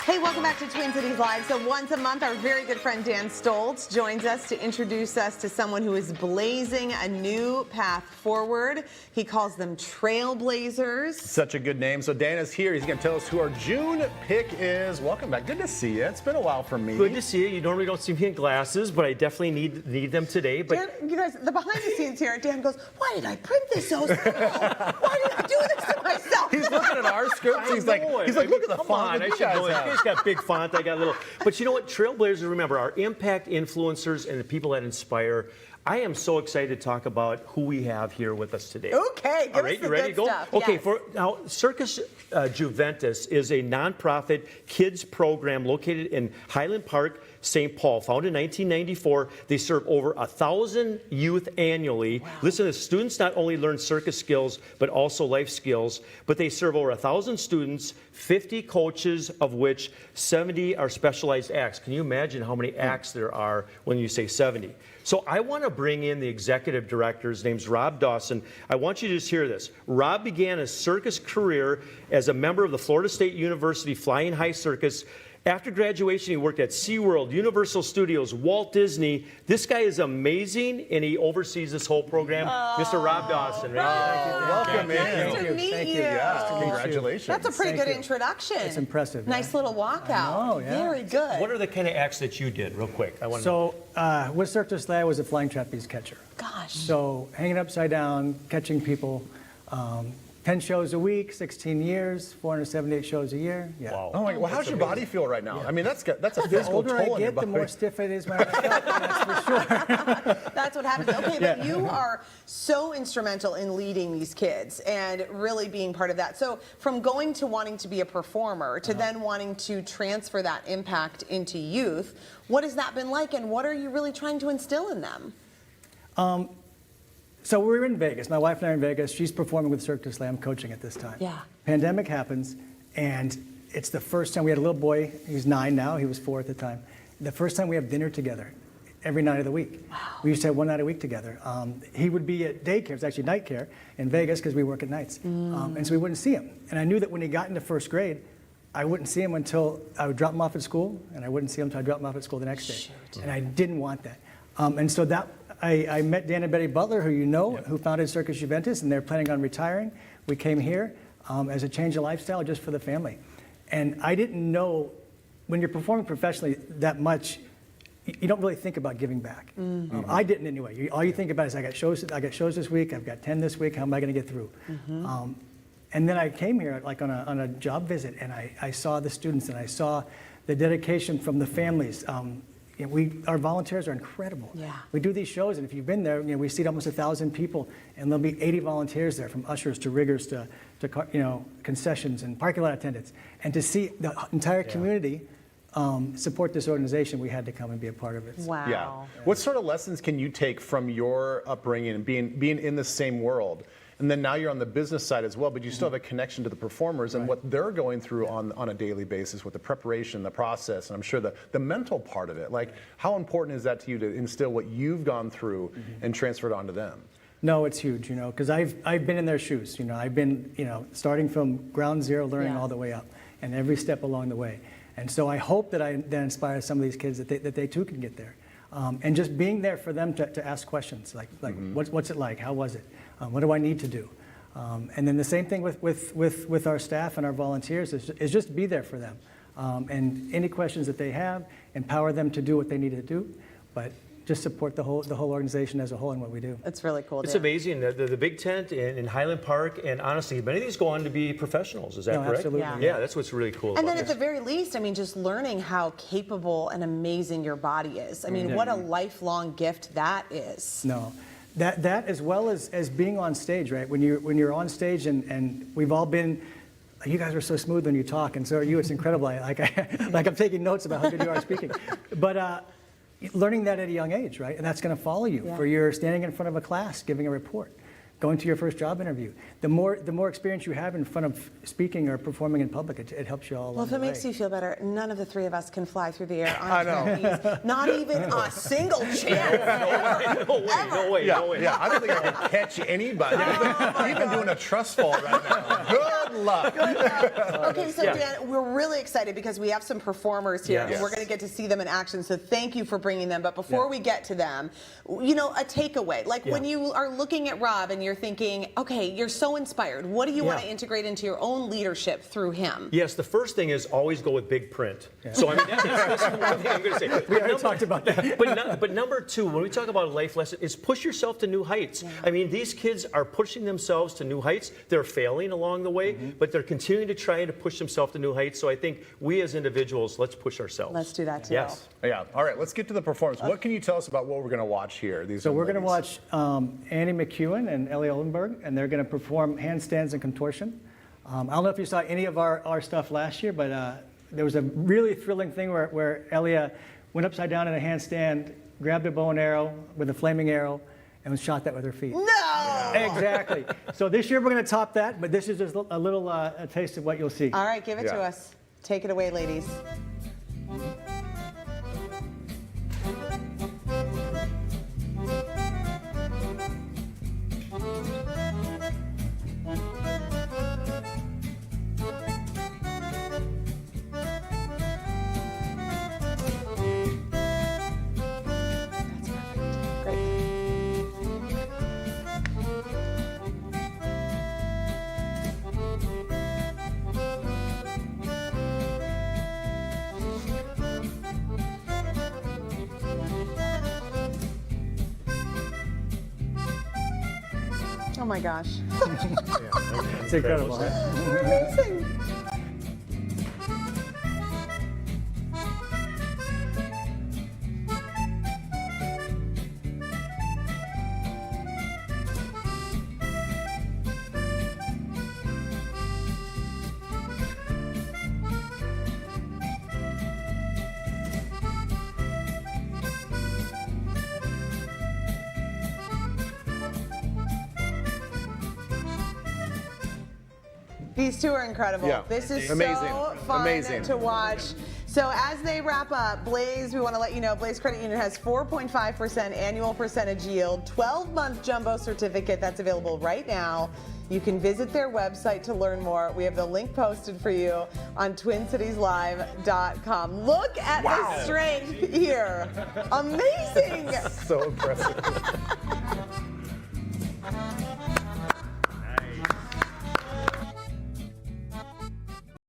Hey, welcome back to Twin Cities Live. So once a month, our very good friend Dan Stoltz joins us to introduce us to someone who is blazing a new path forward. He calls them trailblazers. Such a good name. So Dan is here. He's going to tell us who our June pick is. Welcome back. Good to see you. It's been a while for me. Good to see you. You normally don't see me in glasses, but I definitely need them today. But Dan, you guys, the behind the scenes here, Dan goes, why did I print this so small? Why did I do this to myself? He's looking at our scripts. He's like, look at the come font. on, I should know it. You guys got big font. I got a little. But you know what? Trailblazers, remember, are impact influencers and the people that inspire. I am so excited to talk about who we have here with us today. Okay, give All right, us the you ready good to go? stuff. Okay, Yes. now Circus Juventus is a nonprofit kids program located in Highland Park, St. Paul. Founded in 1994, they serve over 1,000 youth annually. Wow. Listen, the students not only learn circus skills, but also life skills. But they serve over 1,000 students, 50 coaches, of which 70 are specialized acts. Can you imagine how many acts there are when you say 70? So I want to bring in the executive director. His name's Rob Dawson. I want you to just hear this. Rob began a circus career as a member of the Florida State University Flying High Circus. After graduation, he worked at SeaWorld, Universal Studios, Walt Disney. This guy is amazing, and he oversees this whole program. Mr. Rob Dawson. Welcome in. Nice to meet you. Yeah, congratulations. That's a pretty good introduction. It's impressive. Nice little walkout. I know, yeah. Very good. What are the kind of acts that you did, real quick? I want to know. So, with Cirque du Soleil, I was a flying trapeze catcher. Gosh. So, hanging upside down, catching people, 10 shows a week, 16 years, 478 shows a year. Yeah. Wow. Oh my God. Well, how's your body feel right now? I mean, that's a The physical older toll I on your get, the body. more stiff it is when I wake up, that's for sure. That's what happens. Okay, but you are so instrumental in leading these kids and really being part of that. So from going to wanting to be a performer to then wanting to transfer that impact into youth, what has that been like, and what are you really trying to instill in them? So we're in Vegas. My wife and I are in Vegas. She's performing with Cirque du Soleil. I'm coaching at this time. Yeah. Pandemic happens, and it's the first time we had a little boy. He's 9 now. He was 4 at the time. The first time we have dinner together every night of the week. Wow. We used to have one night a week together. He would be at daycare. It's actually night care in Vegas because we work at nights. And so we wouldn't see him. And I knew that when he got into first grade, I wouldn't see him until I would drop him off at school, and I wouldn't see him until I dropped him off at school the next day. Shoot. And I didn't want that. And so that I met Dan and Betty Butler, who you know, who founded Circus Juventus, and they're planning on retiring. We came here as a change of lifestyle just for the family. And I didn't know, when you're performing professionally that much, you don't really think about giving back. I didn't anyway. All you think about is I got shows this week, I've got 10 this week, how am I going to get through? And then I came here like on a job visit, and I saw the students, and I saw the dedication from the families. Our volunteers are incredible. Yeah. We do these shows, and if you've been there, we seat almost 1,000 people, and there'll be 80 volunteers there, from ushers to riggers to concessions and parking lot attendants. And to see the entire community support this organization, we had to come and be a part of it. Wow. Yeah. What sort of lessons can you take from your upbringing and being in the same world? And then now you're on the business side as well, but you still have a connection to the performers and what they're going through on a daily basis with the preparation, the process, and I'm sure the mental part of it. Like, how important is that to you to instill what you've gone through and transfer it onto them? No, it's huge, because I've been in their shoes. I've been, starting from ground zero, learning all the way up, and every step along the way. And so I hope that I then inspire some of these kids that they too can get there. And just being there for them to ask questions, like what's it like? How was it? What do I need to do? And then the same thing with our staff and our volunteers is just be there for them. And any questions that they have, empower them to do what they need to do, but just support the whole organization as a whole in what we do. It's really cool. It's Dan. amazing, the big tent in Highland Park, and honestly, many of these go on to be professionals, is that correct? Absolutely. Yeah, that's what's really cool And about then at this. the very least, just learning how capable and amazing your body is. What a lifelong gift that is. No. That as well as being on stage, right? When you're on stage, and we've all been, you guys are so smooth when you talk, and so are you. It's incredible. I'm taking notes about how good you are speaking. But learning that at a young age, right? And that's going to follow you for your standing in front of a class, giving a report, going to your first job interview. The more experience you have in front of speaking or performing in public, it helps you all along Well, if it the way. makes you feel better, none of the three of us can fly through the air on I know. trapeze. Not even a single chance. No way. Yeah, I don't think I can catch anybody. You've been doing a trust fall right now. Good luck. Okay, so Yeah. Dan, we're really excited because we have some performers here, Yes. and we're going to get to see them in action. So thank you for bringing them. But before Yeah. we get to them, a takeaway. Like when Yeah. you are looking at Rob and you're thinking, okay, you're so inspired. What do you want to Yeah. integrate into your own leadership through him? Yes, the first thing is always go with big print. So I mean, that's one thing I'm going to say. We already talked about that. But number two, when we talk about a life lesson, is push yourself to new heights. I mean, these kids are pushing themselves to new heights. They're failing along the way, but they're continuing to try to push themselves to new heights. So I think we as individuals, let's push ourselves. Let's do that too. Yes. Yeah. All right. Let's get to the performance. What can you tell us about what we're going to watch here? So we're going to watch Annie McEwen and Ellie Oldenburg, and they're going to perform handstands and contortion. I don't know if you saw any of our stuff last year, but there was a really thrilling thing where Ellie went upside down in a handstand, grabbed a bow and arrow with a flaming arrow, and shot that with her feet. No! Exactly. So this year we're going to top that, but this is just a little a taste of what you'll see. All right, give it to Yeah. us. Take it away, ladies. Oh my gosh. It's incredible. Huh? Amazing. These two are incredible. Yeah. This is Amazing. so fun Amazing. to watch. So as they wrap up, Blaze, we want to let you know, Blaze Credit Union has 4.5% annual percentage yield, 12-month jumbo certificate that's available right now. You can visit their website to learn more. We have the link posted for you on TwinCitiesLive.com. Look at the strength here. Amazing. So impressive.